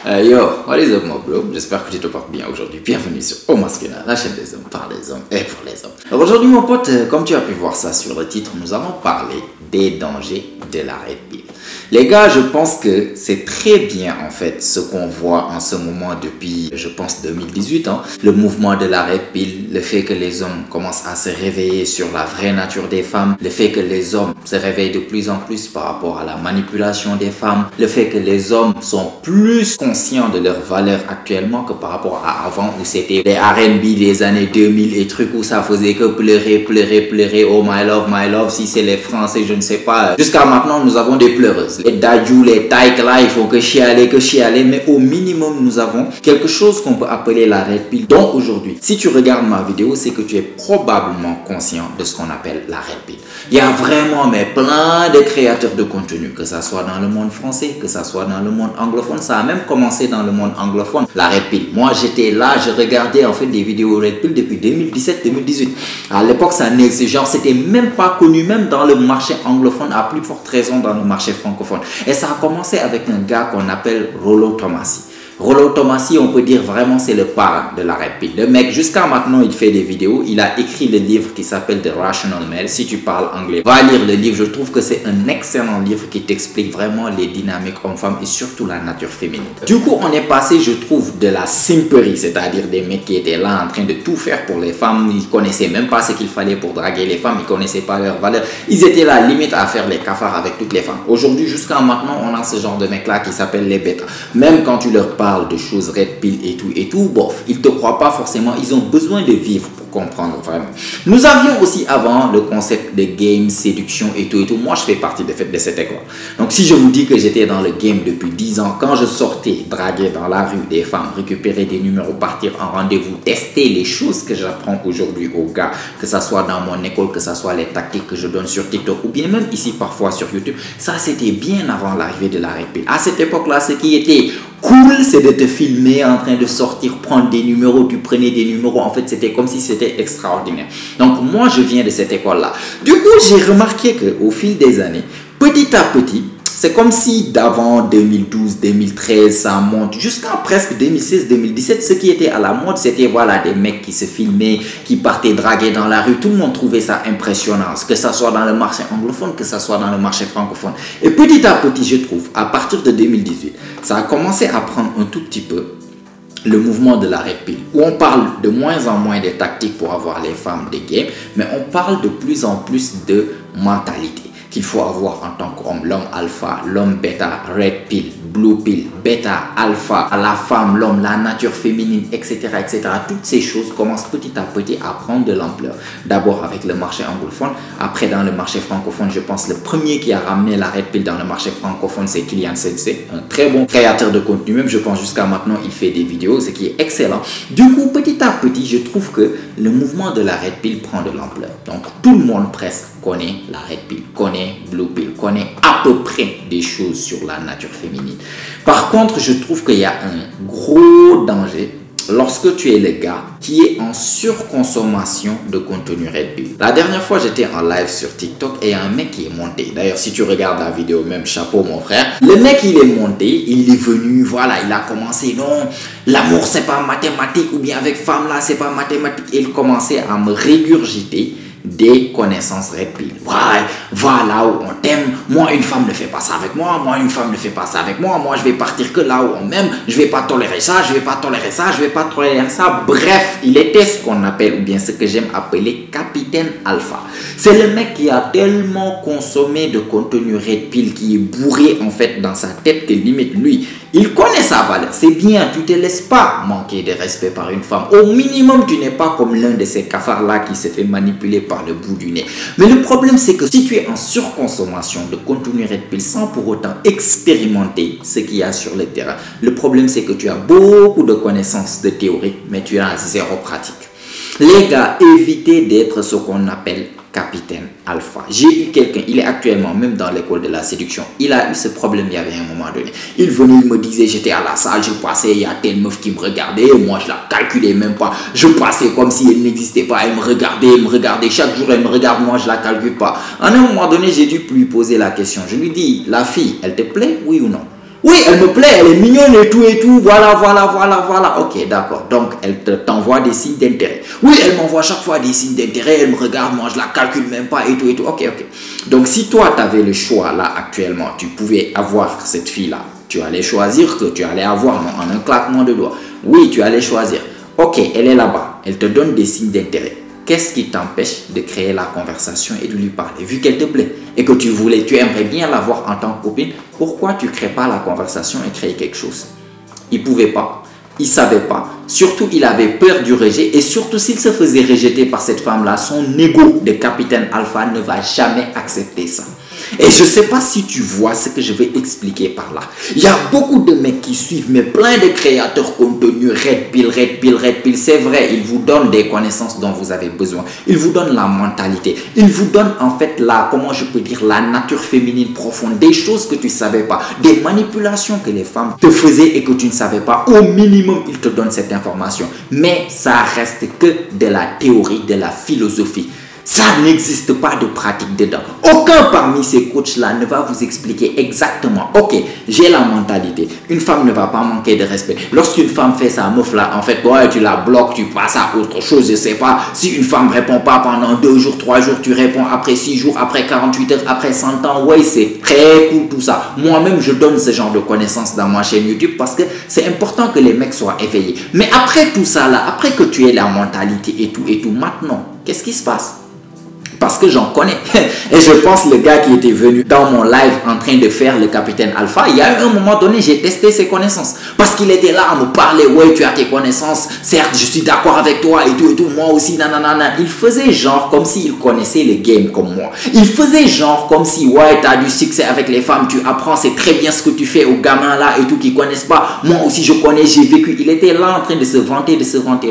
Yo, what is up, mon bro? J'espère que tu te portes bien aujourd'hui. Bienvenue sur Au Masculin, la chaîne des hommes, par les hommes et pour les hommes. Alors aujourd'hui, mon pote, comme tu as pu voir ça sur le titre, nous allons parler des dangers de la red pill. Les gars, je pense que c'est très bien en fait ce qu'on voit en ce moment depuis, je pense, 2018. Le mouvement de la red pill, le fait que les hommes commencent à se réveiller sur la vraie nature des femmes, le fait que les hommes se réveillent de plus en plus par rapport à la manipulation des femmes, le fait que les hommes sont plus conscients de leurs valeurs actuellement que par rapport à avant où c'était les R&B des années 2000 et trucs où ça faisait que pleurer, pleurer, pleurer, oh my love, si c'est les Français, je ne sais pas. Jusqu'à maintenant, nous avons des pleureuses. Les Dadju, les Taïk là, il faut que chialer, mais au minimum, nous avons quelque chose qu'on peut appeler la red pill. Donc aujourd'hui, si tu regardes ma vidéo, c'est que tu es probablement conscient de ce qu'on appelle la red pill. Il y a vraiment plein de créateurs de contenu, que ça soit dans le monde français, que ça soit dans le monde anglophone. Ça a même commencé dans le monde anglophone, la red pill. Moi, j'étais là, je regardais en fait des vidéos red pill depuis 2017-2018. À l'époque, ça n'existait, genre, c'était même pas connu, même dans le marché anglophone, à plus forte raison dans le marché francophone. Et ça a commencé avec un gars qu'on appelle Rollo Tomassi. Rollo Tomassi, on peut dire vraiment c'est le parrain de la red pill. Le mec, jusqu'à maintenant, il fait des vidéos. Il a écrit le livre qui s'appelle The Rational Male. Si tu parles anglais, va lire le livre. Je trouve que c'est un excellent livre qui t'explique vraiment les dynamiques hommes-femmes et surtout la nature féminine. Du coup, on est passé, je trouve, de la simperie, c'est-à-dire des mecs qui étaient là en train de tout faire pour les femmes. Ils connaissaient même pas ce qu'il fallait pour draguer les femmes. Ils connaissaient pas leurs valeurs. Ils étaient là, limite, à faire les cafards avec toutes les femmes. Aujourd'hui, jusqu'à maintenant, on a ce genre de mecs-là qui s'appellent les bêtas. Même quand tu leur parles de choses red pill et tout, bof, ils te croient pas forcément, ils ont besoin de vivre pour comprendre vraiment. Nous avions aussi avant le concept de game, séduction et tout. Moi, je fais partie de cette école. Donc, si je vous dis que j'étais dans le game depuis 10 ans, quand je sortais draguer dans la rue des femmes, récupérer des numéros, partir en rendez-vous, tester les choses que j'apprends aujourd'hui aux gars, que ça soit dans mon école, que ça soit les tactiques que je donne sur TikTok ou bien même ici parfois sur YouTube, ça c'était bien avant l'arrivée de la red pill. À cette époque-là, ce qui était cool, c'est de te filmer en train de sortir, prendre des numéros, tu prenais des numéros, en fait c'était comme si c'était extraordinaire. Donc moi je viens de cette école-là. Du coup j'ai remarqué qu'au fil des années, petit à petit, c'est comme si d'avant 2012, 2013, ça monte jusqu'à presque 2016, 2017. Ce qui était à la mode, c'était voilà, des mecs qui se filmaient, qui partaient draguer dans la rue. Tout le monde trouvait ça impressionnant, que ça soit dans le marché anglophone, que ça soit dans le marché francophone. Et petit à petit, je trouve, à partir de 2018, ça a commencé à prendre un tout petit peu le mouvement de la red pill, où on parle de moins en moins des tactiques pour avoir les femmes des games, mais on parle de plus en plus de mentalité qu'il faut avoir en tant qu'homme, l'homme alpha, l'homme bêta, red pill, blue pill, bêta, alpha, la femme, l'homme, la nature féminine, etc., etc. Toutes ces choses commencent petit à petit à prendre de l'ampleur. D'abord avec le marché anglophone, après dans le marché francophone, je pense le premier qui a ramené la red pill dans le marché francophone, c'est Kylian Sensei, un très bon créateur de contenu, même je pense jusqu'à maintenant il fait des vidéos, ce qui est excellent. Du coup, petit à petit, je trouve que le mouvement de la red pill prend de l'ampleur. Donc tout le monde presque connaît la red pill, connaît blue pill, connaît à peu près des choses sur la nature féminine. Par contre, je trouve qu'il y a un gros danger lorsque tu es le gars qui est en surconsommation de contenu red pill. La dernière fois, j'étais en live sur TikTok et il y a un mec qui est monté. D'ailleurs, si tu regardes la vidéo, même chapeau mon frère. Le mec, il est monté, il est venu, voilà, il a commencé, non, l'amour c'est pas mathématique ou bien avec femme là, c'est pas mathématique. Et il commençait à me régurgiter des connaissances red pill. Ouais, va là où on t'aime. Moi, une femme ne fait pas ça avec moi. Moi, une femme ne fait pas ça avec moi. Moi, je vais partir que là où on m'aime. Je vais pas tolérer ça. Je vais pas tolérer ça. Je vais pas tolérer ça. Bref, il était ce qu'on appelle, ou bien ce que j'aime appeler Capitaine Alpha. C'est le mec qui a tellement consommé de contenu red pill, qui est bourré en fait dans sa tête que limite lui, il connaît sa valeur. C'est bien, tu te laisses pas manquer de respect par une femme. Au minimum, tu n'es pas comme l'un de ces cafards-là qui se fait manipuler par le bout du nez. Mais le problème, c'est que si tu es en surconsommation de contenu red pill sans pour autant expérimenter ce qu'il y a sur le terrain, le problème, c'est que tu as beaucoup de connaissances de théorie, mais tu as zéro pratique. Les gars, évitez d'être ce qu'on appelle Capitaine Alpha. J'ai eu quelqu'un, il est actuellement même dans l'école de la séduction. Il a eu ce problème il y avait un moment donné. Il venait, il me disait, j'étais à la salle, je passais, il y a telle meuf qui me regardait, moi je la calculais même pas. Je passais comme si elle n'existait pas, elle me regardait, chaque jour elle me regarde, moi je la calcule pas. À un moment donné, j'ai dû lui poser la question. Je lui dis, la fille, elle te plaît, oui ou non? Oui, elle me plaît, elle est mignonne et tout, voilà. Ok, d'accord. Donc, elle t'envoie des signes d'intérêt. Oui, elle m'envoie chaque fois des signes d'intérêt, elle me regarde, moi je la calcule même pas et tout. Ok. Donc, si toi, tu avais le choix là actuellement, tu pouvais avoir cette fille-là, tu allais choisir que tu allais avoir en un claquement de doigts. Oui, tu allais choisir. Ok, elle est là-bas, elle te donne des signes d'intérêt. Qu'est-ce qui t'empêche de créer la conversation et de lui parler? Vu qu'elle te plaît et que tu aimerais bien la voir en tant que copine, pourquoi tu ne crées pas la conversation et créer quelque chose? Il ne pouvait pas, il ne savait pas. Surtout, il avait peur du rejet et surtout, s'il se faisait rejeter par cette femme-là, son ego de capitaine alpha ne va jamais accepter ça. Et je ne sais pas si tu vois ce que je vais expliquer par là. Il y a beaucoup de mecs qui suivent, mais plein de créateurs contenu, Red Pill. C'est vrai, ils vous donnent des connaissances dont vous avez besoin. Ils vous donnent la mentalité. Ils vous donnent en fait la nature féminine profonde. Des choses que tu ne savais pas. Des manipulations que les femmes te faisaient et que tu ne savais pas. Au minimum, ils te donnent cette information. Mais ça reste que de la théorie, de la philosophie. Ça n'existe pas de pratique dedans. Aucun parmi ces coachs-là ne va vous expliquer exactement, ok, j'ai la mentalité. Une femme ne va pas manquer de respect. Lorsqu'une femme fait sa meuf là, en fait, ouais, tu la bloques, tu passes à autre chose, je sais pas. Si une femme ne répond pas pendant 2 jours, 3 jours, tu réponds après 6 jours, après 48 heures, après 100 ans. Ouais, c'est très cool tout ça. Moi-même, je donne ce genre de connaissances dans ma chaîne YouTube parce que c'est important que les mecs soient éveillés. Mais après tout ça là, après que tu aies la mentalité et tout, maintenant, qu'est-ce qui se passe? Parce que j'en connais. Et je pense le gars qui était venu dans mon live en train de faire le capitaine alpha, il y a eu un moment donné, j'ai testé ses connaissances. Parce qu'il était là à me parler, ouais, tu as tes connaissances, certes, je suis d'accord avec toi et tout, moi aussi, nanana. Il faisait genre comme s'il connaissait le game comme moi. Il faisait genre comme si, ouais, tu as du succès avec les femmes, tu apprends, c'est très bien ce que tu fais aux gamins là et tout qui connaissent pas. Moi aussi, je connais, j'ai vécu. Il était là en train de se vanter.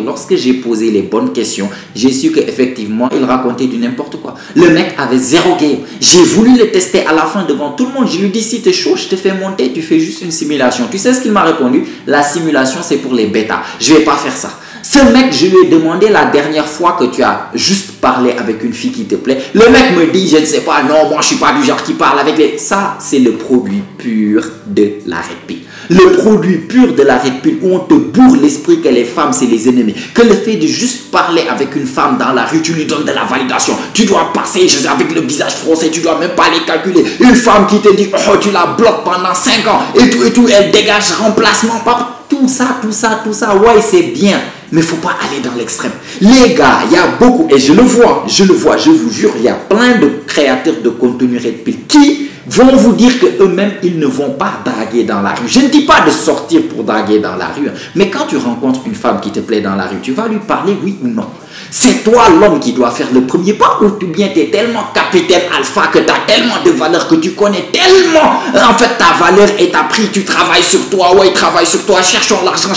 Lorsque j'ai posé les bonnes questions, j'ai su qu'effectivement, il racontait du n'importe quoi. Le mec avait 0 game. J'ai voulu le tester à la fin devant tout le monde. Je lui dis, si tu es chaud, je te fais monter, tu fais juste une simulation. Tu sais ce qu'il m'a répondu? La simulation, c'est pour les bêtas. Je vais pas faire ça. Ce mec, je lui ai demandé la dernière fois que tu as juste parlé avec une fille qui te plaît. Le mec me dit, je ne sais pas, non, moi je suis pas du genre qui parle avec les... Ça, c'est le produit pur de la Red Pill. Le produit pur de la Red Pill où on te bourre l'esprit que les femmes, c'est les ennemis. Que le fait de juste parler avec une femme dans la rue, tu lui donnes de la validation. Tu dois passer avec le visage français, tu dois même pas les calculer. Une femme qui te dit, oh, tu la bloques pendant 5 ans et tout, elle dégage remplacement, papa. Tout ça, ouais, c'est bien. Mais il ne faut pas aller dans l'extrême. Les gars, il y a beaucoup, et je le vois, je vous jure, il y a plein de créateurs de contenu Red Pill qui vont vous dire qu'eux-mêmes, ils ne vont pas draguer dans la rue. Je ne dis pas de sortir pour draguer dans la rue, mais quand tu rencontres une femme qui te plaît dans la rue, tu vas lui parler oui ou non. C'est toi l'homme qui doit faire le premier pas ou bien tu es tellement capitaine alpha que tu as tellement de valeur que tu connais tellement en fait ta valeur et ta prix, tu travailles sur toi, ouais, travaille sur toi, cherchons l'argent,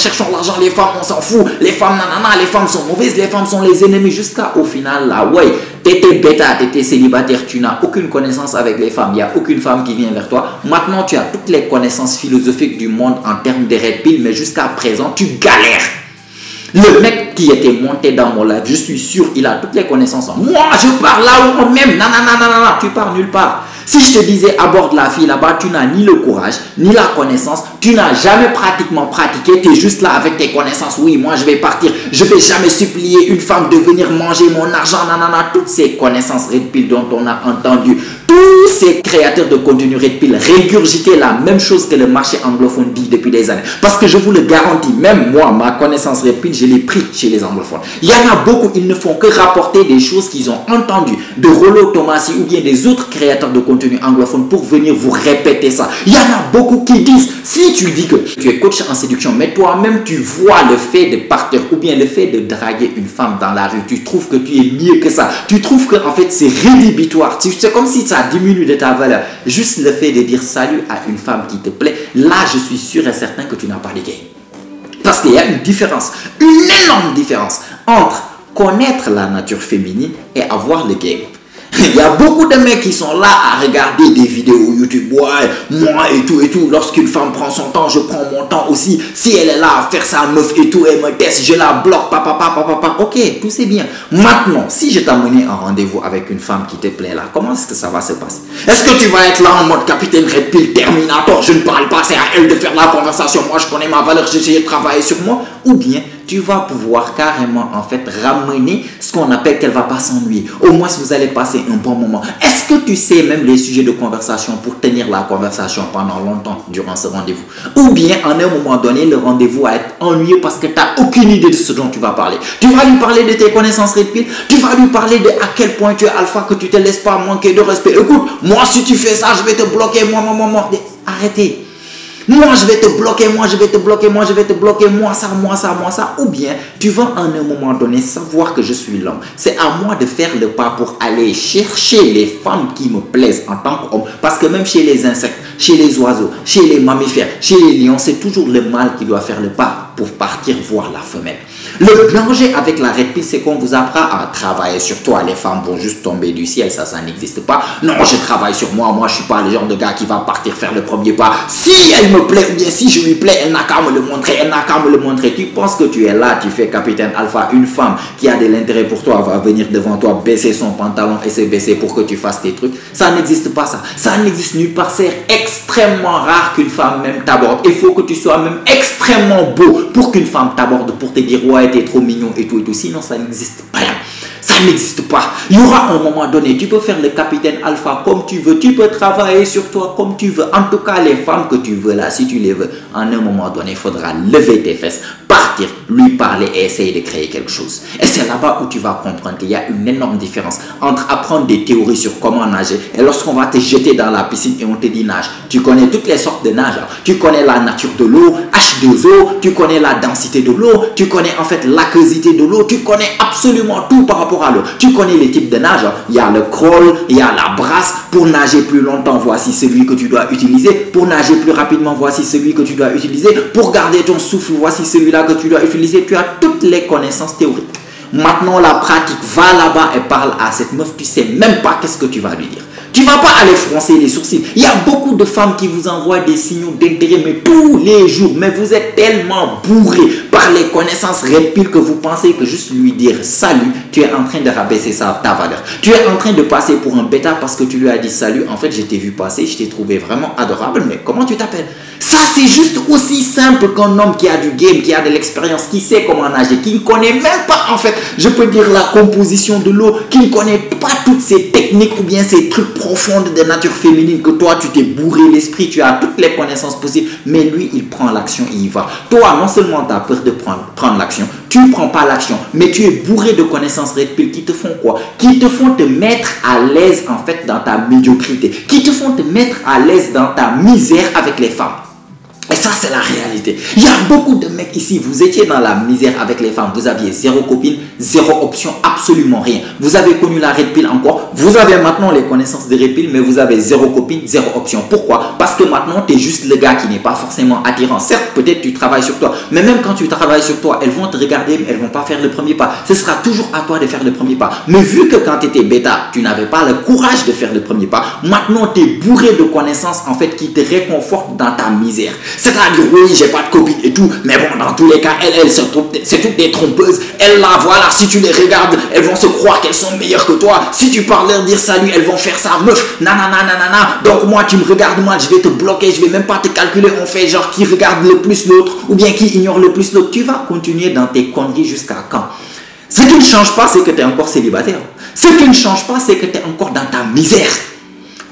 les femmes on s'en fout, les femmes nanana, les femmes sont mauvaises, les femmes sont les ennemis jusqu'à au final là, ouais, t'étais bêta, t'étais célibataire, tu n'as aucune connaissance avec les femmes, il n'y a aucune femme qui vient vers toi, maintenant tu as toutes les connaissances philosophiques du monde en termes de Red Pill, mais jusqu'à présent tu galères. Le mec qui était monté dans mon live, je suis sûr, il a toutes les connaissances. Moi, je pars là où on m'aime. Nanana, tu pars nulle part. Si je te disais aborde la fille là-bas, tu n'as ni le courage, ni la connaissance, tu n'as jamais pratiquement pratiqué, tu es juste là avec tes connaissances. Oui, moi je vais partir, je vais jamais supplier une femme de venir manger mon argent, nanana. Toutes ces connaissances Red Pill dont on a entendu, tous ces créateurs de contenu Red Pill régurgitaient la même chose que le marché anglophone dit depuis des années. Parce que je vous le garantis, même moi, ma connaissance Red Pill, je l'ai pris chez les anglophones. Il y en a beaucoup, ils ne font que rapporter des choses qu'ils ont entendues de Rollo Tomassi ou bien des autres créateurs de contenu anglophone pour venir vous répéter ça. Il y en a beaucoup qui disent, si tu dis que tu es coach en séduction, mais toi-même tu vois le fait de partir ou bien le fait de draguer une femme dans la rue, tu trouves que tu es mieux que ça, tu trouves que en fait c'est rédhibitoire, c'est comme si ça diminue de ta valeur. Juste le fait de dire salut à une femme qui te plaît, là je suis sûr et certain que tu n'as pas de game. Parce qu'il y a une différence, une énorme différence entre connaître la nature féminine et avoir le game. Il y a beaucoup de mecs qui sont là à regarder des vidéos YouTube. Ouais, moi et tout. Lorsqu'une femme prend son temps, je prends mon temps aussi. Si elle est là à faire sa meuf et tout, elle me teste, je la bloque. Ok, tout c'est bien. Maintenant, si je t'amenais un rendez-vous avec une femme qui te plaît là, comment est-ce que ça va se passer? Est-ce que tu vas être là en mode capitaine Red Pill, Terminator, je ne parle pas, c'est à elle de faire la conversation, moi je connais ma valeur, j'ai essayé de travailler sur moi? Ou bien tu vas pouvoir carrément en fait ramener ce qu'on appelle qu'elle va pas s'ennuyer. Au moins vous allez passer un bon moment. Est-ce que tu sais même les sujets de conversation pour tenir la conversation pendant longtemps durant ce rendez-vous? Ou bien en un moment donné le rendez-vous va être ennuyeux parce que tu n'as aucune idée de ce dont tu vas parler. Tu vas lui parler de tes connaissances Red Pill, tu vas lui parler de à quel point tu es alpha, que tu te laisses pas manquer de respect. Écoute, moi si tu fais ça je vais te bloquer, moi. Arrêtez. Moi je vais te bloquer, moi je vais te bloquer, moi ça. Ou bien tu vas en un moment donné savoir que je suis l'homme. C'est à moi de faire le pas pour aller chercher les femmes qui me plaisent en tant qu'homme. Parce que même chez les insectes, chez les oiseaux, chez les mammifères, chez les lions, c'est toujours le mâle qui doit faire le pas pour partir voir la femelle. Le danger avec la Red Pill, c'est qu'on vous apprend à travailler sur toi. Les femmes vont juste tomber du ciel, ça n'existe pas. Non, je travaille sur moi, moi je suis pas le genre de gars qui va partir faire le premier pas. Si elle me plaît ou bien si je lui plais, elle n'a qu'à me le montrer, Tu penses que tu es là, tu fais capitaine alpha, une femme qui a de l'intérêt pour toi va venir devant toi, baisser son pantalon et se baisser pour que tu fasses tes trucs. Ça n'existe pas ça. Ça n'existe nulle part. C'est extrêmement rare qu'une femme même t'aborde. Il faut que tu sois même extrêmement beau pour qu'une femme t'aborde, pour te dire ouais t'es trop mignon et tout. Sinon ça n'existe pas. Ça n'existe pas. Il y aura un moment donné, tu peux faire le capitaine alpha comme tu veux, tu peux travailler sur toi comme tu veux. En tout cas, les femmes que tu veux là, si tu les veux, en un moment donné, il faudra lever tes fesses, partir, lui parler et essayer de créer quelque chose. Et c'est là-bas où tu vas comprendre qu'il y a une énorme différence entre apprendre des théories sur comment nager et lorsqu'on va te jeter dans la piscine et on te dit nage. Tu connais toutes les sortes de nage. Tu connais la nature de l'eau, H2O, tu connais la densité de l'eau, tu connais en fait l'aquosité de l'eau, tu connais absolument tout par rapport à l'eau. Tu connais les types de nage. Il y a le crawl, il y a la brasse. Pour nager plus longtemps, voici celui que tu dois utiliser. Pour nager plus rapidement, voici celui que tu dois utiliser. Pour garder ton souffle, voici celui-là que tu dois utiliser. Tu as toutes les connaissances théoriques. Maintenant, la pratique, va là-bas et parle à cette meuf. Tu sais même pas qu'est-ce que tu vas lui dire. Tu ne vas pas aller froncer les sourcils. Il y a beaucoup de femmes qui vous envoient des signaux d'intérêt, mais tous les jours. Mais vous êtes tellement bourré par les connaissances Red Pill que vous pensez que juste lui dire salut, tu es en train de rabaisser ta valeur. Tu es en train de passer pour un bêta parce que tu lui as dit salut. En fait, je t'ai vu passer, je t'ai trouvé vraiment adorable, mais comment tu t'appelles? Ça, c'est juste aussi simple qu'un homme qui a du game, qui a de l'expérience, qui sait comment nager, qui ne connaît même pas, en fait, je peux dire la composition de l'eau, qui ne connaît pas toutes ces techniques ou bien ces trucs profonds de nature féminine que toi, tu t'es bourré l'esprit, tu as toutes les connaissances possibles, mais lui, il prend l'action, il y va. Toi, non seulement tu as peur de prendre l'action, tu ne prends pas l'action, mais tu es bourré de connaissances Red Pill qui te font quoi? Qui te font te mettre à l'aise, en fait, dans ta médiocrité, qui te font te mettre à l'aise dans ta misère avec les femmes. Et ça, c'est la réalité. Il y a beaucoup de mecs ici, vous étiez dans la misère avec les femmes, vous aviez zéro copine, zéro option, absolument rien. Vous avez connu la Red Pill encore, vous avez maintenant les connaissances de Red Pill, mais vous avez zéro copine, zéro option. Pourquoi? Parce que maintenant, tu es juste le gars qui n'est pas forcément attirant. Certes, peut-être tu travailles sur toi, mais même quand tu travailles sur toi, elles vont te regarder, mais elles ne vont pas faire le premier pas. Ce sera toujours à toi de faire le premier pas. Mais vu que quand tu étais bêta, tu n'avais pas le courage de faire le premier pas, maintenant, tu es bourré de connaissances, en fait, qui te réconfortent dans ta misère. C'est-à-dire, oui, j'ai pas de copine et tout, mais bon, dans tous les cas, c'est toutes des trompeuses. Elles, là, voilà, si tu les regardes, elles vont se croire qu'elles sont meilleures que toi. Si tu parles leur dire salut, elles vont faire ça, meuf, nanana. Donc, moi, tu me regardes mal, je vais te bloquer, je vais même pas te calculer. On fait genre qui regarde le plus l'autre ou bien qui ignore le plus l'autre. Tu vas continuer dans tes conneries jusqu'à quand? Ce qui ne change pas, c'est que tu es encore célibataire. Ce qui ne change pas, c'est que tu es encore dans ta misère.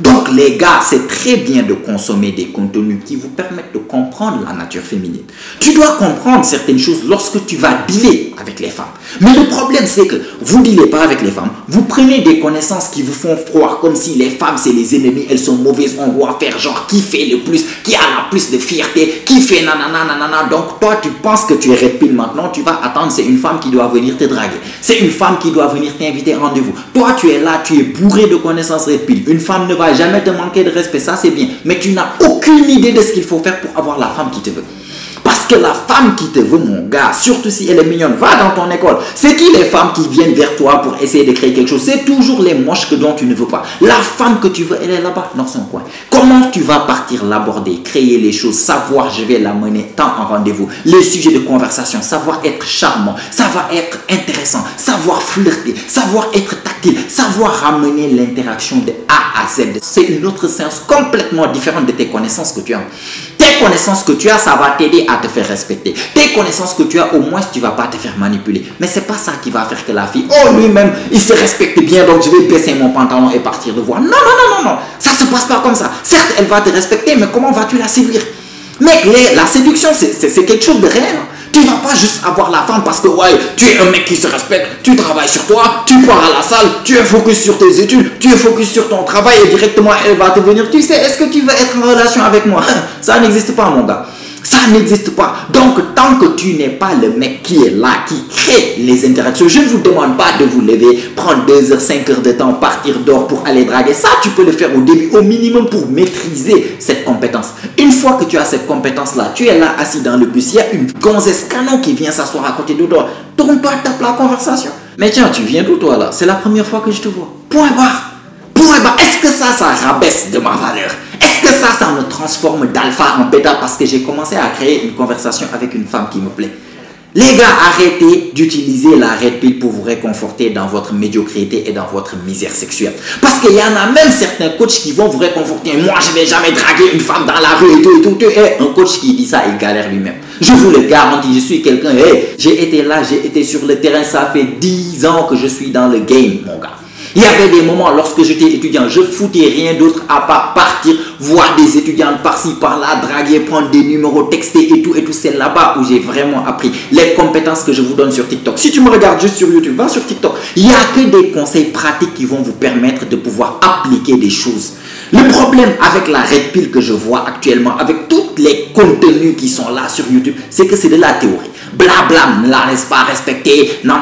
Donc les gars, c'est très bien de consommer des contenus qui vous permettent de comprendre la nature féminine. Tu dois comprendre certaines choses lorsque tu vas dealer avec les femmes. Mais le problème, c'est que vous ne dealez pas avec les femmes. Vous prenez des connaissances qui vous font croire comme si les femmes, c'est les ennemis, elles sont mauvaises. On doit faire genre qui fait le plus, qui a la plus de fierté, qui fait nanana. Donc toi, tu penses que tu es Red Pill maintenant, tu vas attendre, c'est une femme qui doit venir te draguer. C'est une femme qui doit venir t'inviter à rendez-vous. Toi, tu es là, tu es bourré de connaissances Red Pill. Une femme ne va jamais te manquer de respect, ça c'est bien. Mais tu n'as aucune idée de ce qu'il faut faire pour avoir la femme qui te veut. Parce que la femme qui te veut, mon gars, surtout si elle est mignonne, va dans ton école. C'est qui les femmes qui viennent vers toi pour essayer de créer quelque chose? C'est toujours les moches dont tu ne veux pas. La femme que tu veux, elle est là-bas, dans son coin. Comment tu vas partir l'aborder, créer les choses, savoir, je vais l'amener tant en rendez-vous, les sujets de conversation, savoir être charmant, savoir être intéressant, savoir flirter, savoir être tactile, savoir ramener l'interaction de A à Z. C'est une autre séance complètement différente de tes connaissances que tu as. Tes connaissances que tu as, ça va t'aider à te faire respecter. Tes connaissances que tu as, au moins, tu ne vas pas te faire manipuler. Mais ce n'est pas ça qui va faire que la fille, oh lui-même, il se respecte bien, donc je vais baisser mon pantalon et partir de voir. Non, non, non, non, non. Ça ne se passe pas comme ça. Certes, elle va te respecter, mais comment vas-tu la séduire? Mec, la séduction, c'est quelque chose de réel. Tu ne vas pas juste avoir la femme parce que ouais, tu es un mec qui se respecte, tu travailles sur toi, tu pars à la salle, tu es focus sur tes études, tu es focus sur ton travail et directement elle va te venir. Tu sais, est-ce que tu veux être en relation avec moi? Ça n'existe pas, mon gars. Ça n'existe pas. Donc, tant que tu n'es pas le mec qui est là, qui crée les interactions, je ne vous demande pas de vous lever, prendre 2 heures, 5 heures de temps, partir dehors pour aller draguer. Ça, tu peux le faire au début, au minimum, pour maîtriser cette compétence. Une fois que tu as cette compétence-là, tu es là, assis dans le bus, il y a une gonzesse canon qui vient s'asseoir à côté de toi. Tourne-toi, tape la conversation. Mais tiens, tu viens d'où, toi, là? C'est la première fois que je te vois. Point barre. Point barre. Est-ce que ça rabaisse de ma valeur? Est-ce que ça me transforme d'alpha en bêta parce que j'ai commencé à créer une conversation avec une femme qui me plaît? Les gars, arrêtez d'utiliser la red pill pour vous réconforter dans votre médiocrité et dans votre misère sexuelle. Parce qu'il y en a même certains coachs qui vont vous réconforter. Moi, je ne vais jamais draguer une femme dans la rue et tout. Et un coach qui dit ça, il galère lui-même. Je vous le garantis, je suis quelqu'un, j'ai été là, j'ai été sur le terrain, ça fait 10 ans que je suis dans le game, mon gars. Il y avait des moments lorsque j'étais étudiant, je foutais rien d'autre à part partir, voir des étudiants par-ci, par-là, draguer, prendre des numéros, texter et tout. C'est là-bas où j'ai vraiment appris les compétences que je vous donne sur TikTok. Si tu me regardes juste sur YouTube, va sur TikTok. Il n'y a que des conseils pratiques qui vont vous permettre de pouvoir appliquer des choses. Le problème avec la red pill que je vois actuellement, avec tous les contenus qui sont là sur YouTube, c'est que c'est de la théorie. Blabla, ne la laisse pas respecter, non,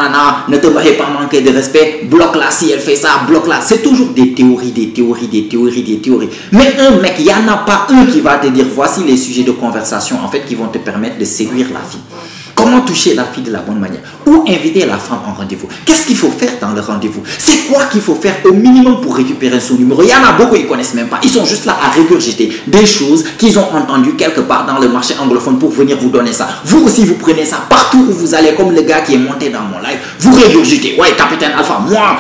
ne te voyez pas manquer de respect, bloque-la si elle fait ça, bloque-la. C'est toujours des théories. Mais un mec, il n'y en a pas un qui va te dire, voici les sujets de conversation, en fait, qui vont te permettre de séduire la fille. Comment toucher la fille de la bonne manière? Où inviter la femme en rendez-vous? Qu'est-ce qu'il faut faire dans le rendez-vous? C'est quoi qu'il faut faire au minimum pour récupérer son numéro? Il y en a beaucoup, ils ne connaissent même pas. Ils sont juste là à régurgiter des choses qu'ils ont entendues quelque part dans le marché anglophone pour venir vous donner ça. Vous aussi, vous prenez ça partout où vous allez, comme le gars qui est monté dans mon live. Vous régurgitez. Ouais, capitaine Alpha, moi,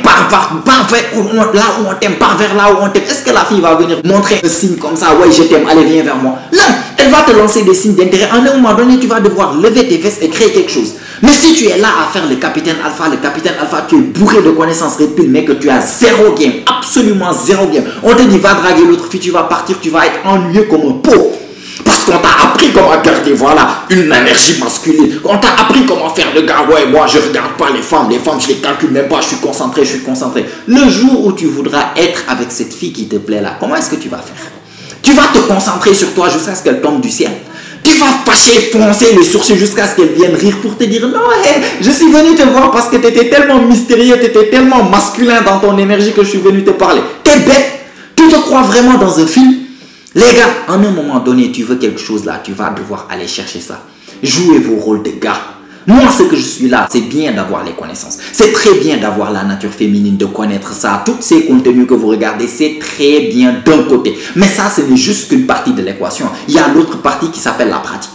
pars vers là où on t'aime, pars vers là où on t'aime. Est-ce que la fille va venir montrer un signe comme ça? Ouais, je t'aime, allez, viens vers moi. Non, elle va te lancer des signes d'intérêt. À un moment donné, tu vas devoir lever tes fesses et créer quelque chose. Mais si tu es là à faire le capitaine Alpha, tu es bourré de connaissances red pill, mais que tu as zéro game, absolument zéro game. On te dit, va draguer l'autre fille, tu vas partir, tu vas être ennuyé comme un pot. Parce qu'on t'a appris comment garder, voilà, une énergie masculine. On t'a appris comment faire le gars, ouais, moi je regarde pas les femmes, je les calcule même pas, je suis concentré. Le jour où tu voudras être avec cette fille qui te plaît là, comment est-ce que tu vas faire? Tu vas te concentrer sur toi jusqu'à ce qu'elle tombe du ciel. Tu vas fâcher, foncer les sourcils jusqu'à ce qu'elle vienne rire pour te dire non, je suis venu te voir parce que tu étais tellement mystérieux, tu étais tellement masculin dans ton énergie que je suis venu te parler. T'es bête, tu te crois vraiment dans un film? Les gars, à un moment donné, tu veux quelque chose là, tu vas devoir aller chercher ça. Jouez vos rôles de gars. Moi, ce que je suis là, c'est bien d'avoir les connaissances. C'est très bien d'avoir la nature féminine, de connaître ça. Tous ces contenus que vous regardez, c'est très bien d'un côté. Mais ça, ce n'est juste qu'une partie de l'équation. Il y a l'autre partie qui s'appelle la pratique.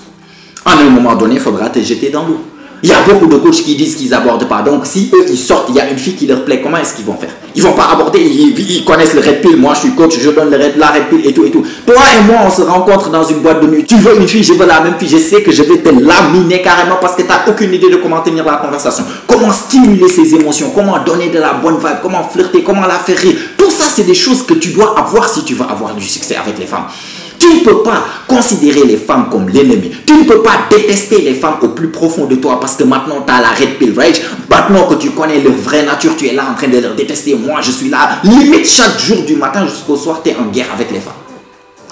À un moment donné, il faudra te jeter dans l'eau. Il y a beaucoup de coachs qui disent qu'ils n'abordent pas. Donc, si eux, ils sortent, il y a une fille qui leur plaît, comment est-ce qu'ils vont faire? Ils ne vont pas aborder, ils connaissent le red pill. Moi, je suis coach, je donne la red pill et tout. Toi et moi, on se rencontre dans une boîte de nuit. Tu veux une fille, je veux la même fille. Je sais que je vais te laminer carrément parce que tu n'as aucune idée de comment tenir la conversation. Comment stimuler ses émotions, comment donner de la bonne vibe, comment flirter, comment la faire rire. Tout ça, c'est des choses que tu dois avoir si tu veux avoir du succès avec les femmes. Tu ne peux pas considérer les femmes comme l'ennemi. Tu ne peux pas détester les femmes au plus profond de toi parce que maintenant tu as la red pill rage. Maintenant que tu connais leur vraie nature, tu es là en train de leur détester. Moi, je suis là. Limite chaque jour du matin jusqu'au soir, tu es en guerre avec les femmes.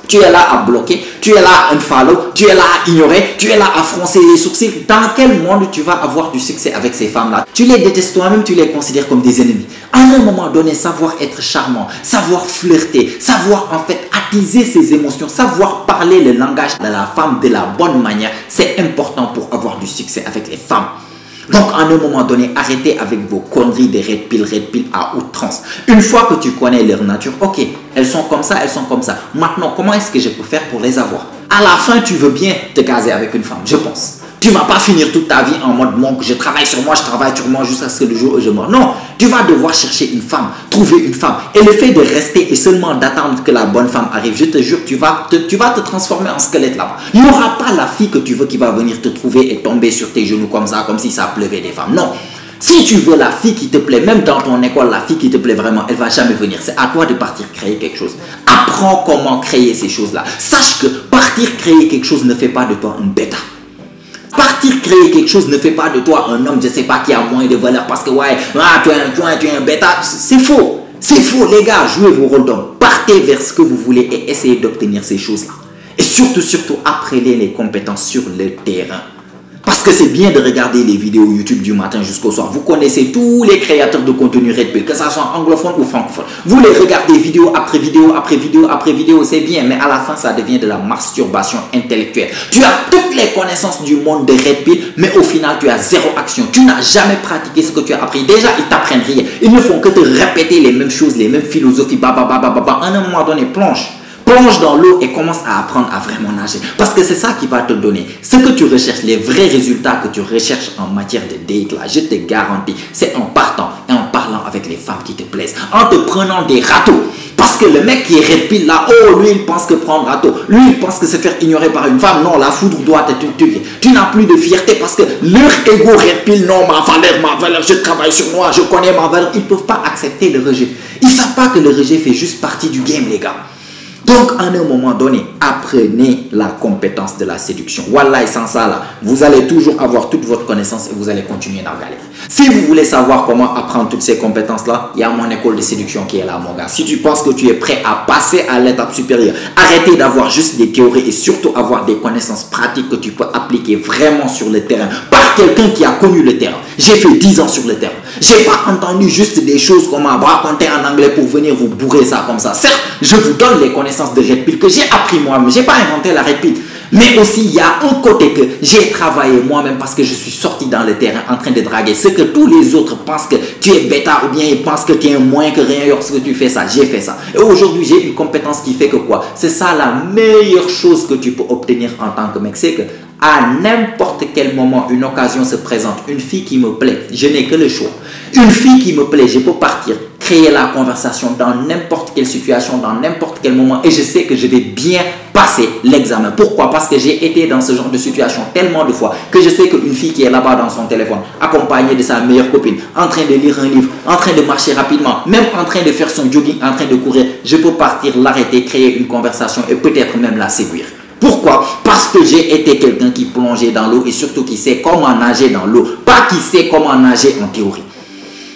Tu es là à bloquer, tu es là à unfollow, tu es là à ignorer, tu es là à froncer les sourcils. Dans quel monde tu vas avoir du succès avec ces femmes-là? Tu les détestes toi-même, tu les considères comme des ennemis. À un moment donné, savoir être charmant, savoir flirter, savoir en fait attiser ses émotions, savoir parler le langage de la femme de la bonne manière, c'est important pour avoir du succès avec les femmes. Donc, à un moment donné, arrêtez avec vos conneries de red pill à outrance. Une fois que tu connais leur nature, ok, elles sont comme ça, elles sont comme ça. Maintenant, comment est-ce que je peux faire pour les avoir? À la fin, tu veux bien te caser avec une femme, je pense. Tu ne vas pas finir toute ta vie en mode monk, je travaille sur moi jusqu'à ce que le jour où je meurs. Non, tu vas devoir chercher une femme, trouver une femme. Et le fait de rester et seulement d'attendre que la bonne femme arrive, je te jure, tu vas te transformer en squelette là-bas. Il n'y aura pas la fille que tu veux qui va venir te trouver et tomber sur tes genoux comme ça, comme si ça pleuvait des femmes. Non. Si tu veux la fille qui te plaît, même dans ton école, la fille qui te plaît vraiment, elle ne va jamais venir. C'est à toi de partir créer quelque chose. Apprends comment créer ces choses-là. Sache que partir créer quelque chose ne fait pas de toi une bêta. Partir créer quelque chose ne fait pas de toi un homme, je ne sais pas, qui a moins de valeur parce que ouais, tu es un bêta. C'est faux. C'est faux, les gars. Jouez vos rôles d'homme. Partez vers ce que vous voulez et essayez d'obtenir ces choses-là. Et surtout, apprenez les compétences sur le terrain. Parce que c'est bien de regarder les vidéos YouTube du matin jusqu'au soir. Vous connaissez tous les créateurs de contenu Red Pill, que ce soit anglophone ou francophone. Vous les regardez vidéo après vidéo, après vidéo, après vidéo, c'est bien. Mais à la fin, ça devient de la masturbation intellectuelle. Tu as toutes les connaissances du monde de Red Pill, mais au final, tu as zéro action. Tu n'as jamais pratiqué ce que tu as appris. Déjà, ils t'apprennent rien. Ils ne font que te répéter les mêmes choses, les mêmes philosophies. À un moment donné, plonge dans l'eau et commence à apprendre à vraiment nager. Parce que c'est ça qui va te donner ce que tu recherches, les vrais résultats que tu recherches en matière de date là. Je te garantis, c'est en partant et en parlant avec les femmes qui te plaisent, en te prenant des râteaux. Parce que le mec qui est red pill là, oh lui il pense que prendre râteau, lui il pense que se faire ignorer par une femme, non, la foudre doit te tuer. Tu n'as plus de fierté parce que leur ego red pill, non, ma valeur, je travaille sur moi, je connais ma valeur. Ils ne peuvent pas accepter le rejet. Ils ne savent pas que le rejet fait juste partie du game, les gars. Donc, à un moment donné, apprenez la compétence de la séduction. Wallah, et sans ça, là, vous allez toujours avoir toute votre connaissance et vous allez continuer dans la galère. Si vous voulez savoir comment apprendre toutes ces compétences-là, il y a mon école de séduction qui est là, mon gars. Si tu penses que tu es prêt à passer à l'étape supérieure, arrêtez d'avoir juste des théories et surtout avoir des connaissances pratiques que tu peux appliquer vraiment sur le terrain par quelqu'un qui a connu le terrain. J'ai fait 10 ans sur le terrain. J'ai pas entendu juste des choses qu'on m'a raconté en anglais pour venir vous bourrer ça comme ça. Certes, je vous donne les connaissances de Red Pill que j'ai appris moi-même. J'ai pas inventé la Red Pill. Mais aussi, il y a un côté que j'ai travaillé moi-même parce que je suis sorti dans le terrain en train de draguer. Ce que tous les autres pensent que tu es bêta ou bien ils pensent que tu es moins que rien lorsque tu fais ça. J'ai fait ça. Et aujourd'hui, j'ai une compétence qui fait que quoi? C'est ça la meilleure chose que tu peux obtenir en tant que mec. C'est que à n'importe quel moment, une occasion se présente. Une fille qui me plaît, je n'ai que le choix. Une fille qui me plaît, je peux partir, créer la conversation dans n'importe quelle situation, dans n'importe quel moment. Et je sais que je vais bien passer l'examen. Pourquoi? Parce que j'ai été dans ce genre de situation tellement de fois que je sais qu'une fille qui est là-bas dans son téléphone, accompagnée de sa meilleure copine, en train de lire un livre, en train de marcher rapidement, même en train de faire son jogging, en train de courir, je peux partir, l'arrêter, créer une conversation et peut-être même la séduire. Pourquoi? Parce que j'ai été quelqu'un qui plongeait dans l'eau et surtout qui sait comment nager dans l'eau, pas qui sait comment nager en théorie.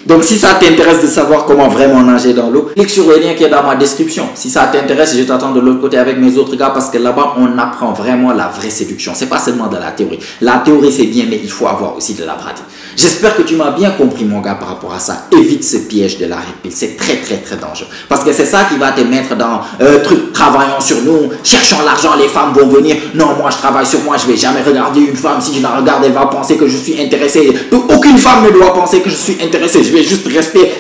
Donc si ça t'intéresse de savoir comment vraiment nager dans l'eau, clique sur le lien qui est dans ma description. Si ça t'intéresse, je t'attends de l'autre côté avec mes autres gars parce que là-bas, on apprend vraiment la vraie séduction. C'est pas seulement de la théorie. La théorie, c'est bien, mais il faut avoir aussi de la pratique. J'espère que tu m'as bien compris, mon gars, par rapport à ça. Évite ce piège de la Red Pill. C'est très, très, très dangereux. Parce que c'est ça qui va te mettre dans travaillons sur nous, cherchons l'argent, les femmes vont venir. Non, moi, je travaille sur moi, je vais jamais regarder une femme. Si je la regarde, elle va penser que je suis intéressé. Aucune femme ne doit penser que je suis intéressé. Je vais juste rester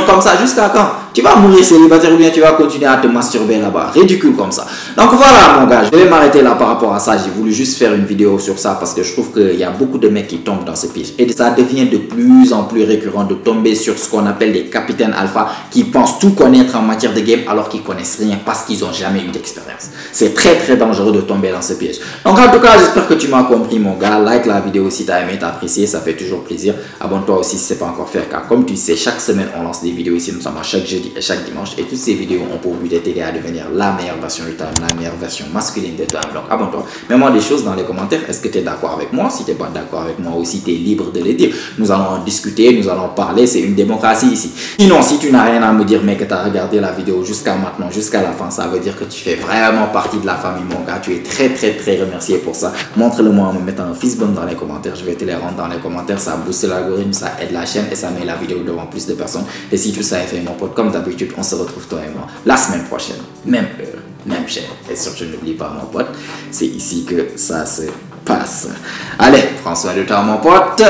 comme ça jusqu'à quand? Tu vas mourir célibataire ou bien tu vas continuer à te masturber là-bas. Ridicule comme ça. Donc voilà, mon gars, je vais m'arrêter là par rapport à ça. J'ai voulu juste faire une vidéo sur ça parce que je trouve qu'il y a beaucoup de mecs qui tombent dans ce piège. Et ça devient de plus en plus récurrent de tomber sur ce qu'on appelle les capitaines alpha qui pensent tout connaître en matière de game alors qu'ils connaissent rien parce qu'ils n'ont jamais eu d'expérience. C'est très très dangereux de tomber dans ce piège. Donc en tout cas, j'espère que tu m'as compris, mon gars. Like la vidéo si tu as aimé, t'as apprécié, ça fait toujours plaisir. Abonne-toi aussi si ce n'est pas encore fait car comme tu sais, chaque semaine on lance des vidéos ici, nous sommes à chaque jeudi jeudi et chaque dimanche. Et toutes ces vidéos ont pour but de t'aider à devenir la meilleure version de toi-même, la meilleure version masculine de toi-même. Donc abonne-toi. Mets-moi des choses dans les commentaires. Est-ce que tu es d'accord avec moi? Si tu n'es pas d'accord avec moi aussi, tu es libre de le dire. Nous allons en discuter, nous allons parler. C'est une démocratie ici. Sinon, si tu n'as rien à me dire, mais que tu as regardé la vidéo jusqu'à maintenant, jusqu'à la fin, ça veut dire que tu fais vraiment partie de la famille, mon gars. Tu es très, très, très remercié pour ça. Montre-le-moi en me mettant un fist bump dans les commentaires. Je vais te les rendre dans les commentaires. Ça booste l'algorithme, ça aide la chaîne et ça met la vidéo devant plus de personnes. Et si tout ça est fait, mon pote, comme d'habitude, on se retrouve toi et moi la semaine prochaine. Même heure, même chaîne. Et surtout, n'oublie pas, mon pote, c'est ici que ça se passe. Allez, prends soin de toi, mon pote.